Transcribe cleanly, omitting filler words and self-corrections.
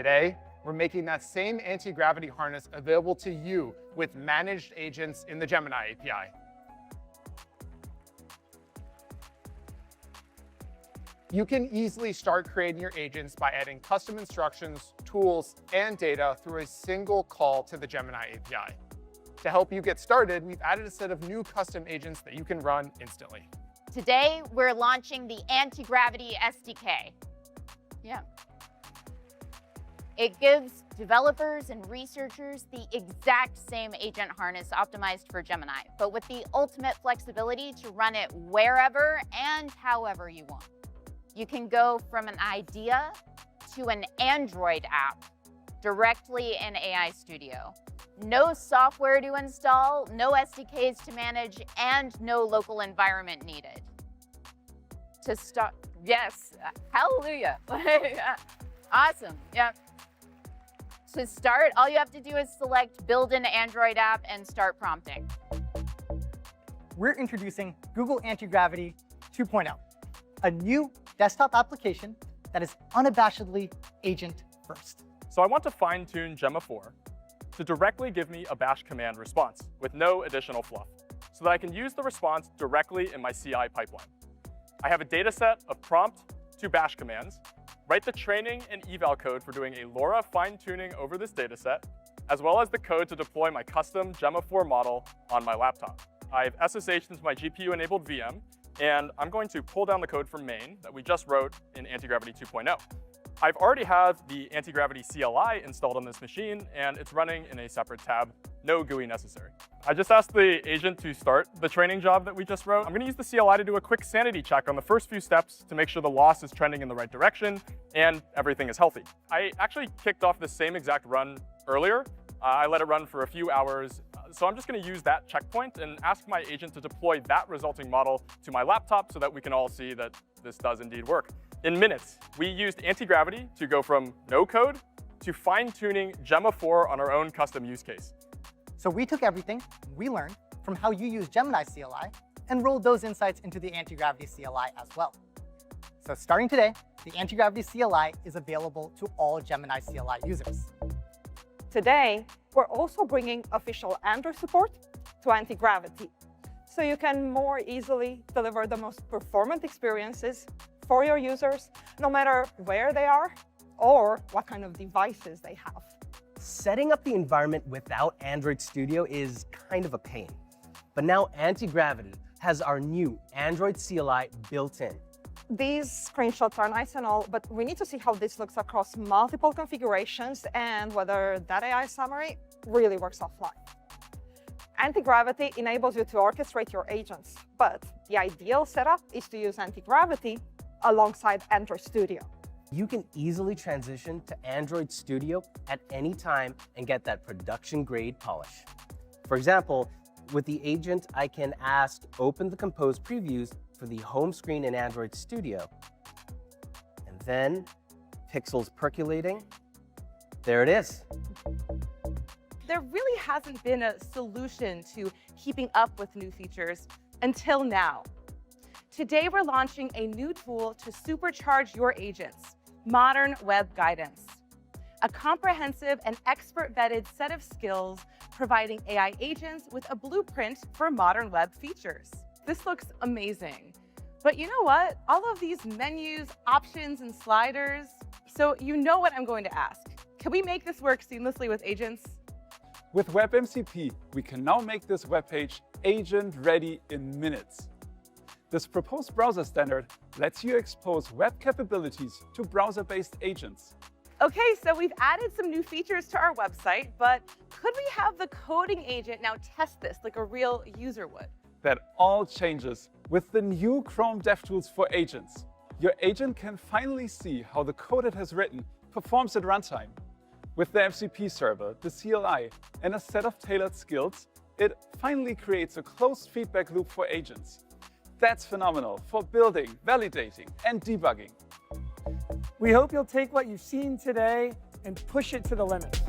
Today, we're making that same anti-gravity harness available to you with managed agents in the Gemini API. You can easily start creating your agents by adding custom instructions, tools, and data through a single call to the Gemini API. To help you get started, we've added a set of new custom agents that you can run instantly. Today, we're launching the Antigravity SDK. It gives developers and researchers the exact same agent harness optimized for Gemini, but with the ultimate flexibility to run it wherever and however you want. You can go from an idea to an Android app directly in AI Studio. No software to install, no SDKs to manage, and no local environment needed. To start, yes, hallelujah. Awesome, yep. To start, all you have to do is select Build an Android app and start prompting. We're introducing Google Antigravity 2.0, a new desktop application that is unabashedly agent first. So I want to fine-tune Gemma 4 to directly give me a bash command response with no additional fluff, so that I can use the response directly in my CI pipeline. I have a data set of prompt to bash commands, write the training and eval code for doing a LoRa fine-tuning over this data set, as well as the code to deploy my custom Gemma 4 model on my laptop. I've SSH'd into my GPU-enabled VM, and I'm going to pull down the code from main that we just wrote in Antigravity 2.0. I've already have the Antigravity CLI installed on this machine, and it's running in a separate tab, no GUI necessary. I just asked the agent to start the training job that we just wrote. I'm going to use the CLI to do a quick sanity check on the first few steps to make sure the loss is trending in the right direction and everything is healthy. I actually kicked off the same exact run earlier. I let it run for a few hours. So I'm just going to use that checkpoint and ask my agent to deploy that resulting model to my laptop so that we can all see that this does indeed work. In minutes, we used Antigravity to go from no code to fine-tuning Gemma 4 on our own custom use case. So we took everything we learned from how you use Gemini CLI and rolled those insights into the Antigravity CLI as well. So starting today, the Antigravity CLI is available to all Gemini CLI users. Today, we're also bringing official Android support to Antigravity, so you can more easily deliver the most performant experiences for your users, no matter where they are or what kind of devices they have. Setting up the environment without Android Studio is kind of a pain. But now Antigravity has our new Android CLI built in. These screenshots are nice and all, but we need to see how this looks across multiple configurations and whether that AI summary really works offline. Antigravity enables you to orchestrate your agents, but the ideal setup is to use Antigravity alongside Android Studio. You can easily transition to Android Studio at any time and get that production-grade polish. For example, with the agent, I can ask open the Compose previews for the home screen in Android Studio. And then, pixels percolating, there it is. There really hasn't been a solution to keeping up with new features until now. Today, we're launching a new tool to supercharge your agents, Modern Web Guidance, a comprehensive and expert-vetted set of skills providing AI agents with a blueprint for modern web features. This looks amazing. But you know what? All of these menus, options, and sliders, so you know what I'm going to ask. Can we make this work seamlessly with agents? With WebMCP, we can now make this web page agent-ready in minutes. This proposed browser standard lets you expose web capabilities to browser-based agents. Okay, so we've added some new features to our website, but could we have the coding agent now test this like a real user would? That all changes with the new Chrome DevTools for agents. Your agent can finally see how the code it has written performs at runtime. With the MCP server, the CLI, and a set of tailored skills, it finally creates a closed feedback loop for agents. That's phenomenal for building, validating, and debugging. We hope you'll take what you've seen today and push it to the limit.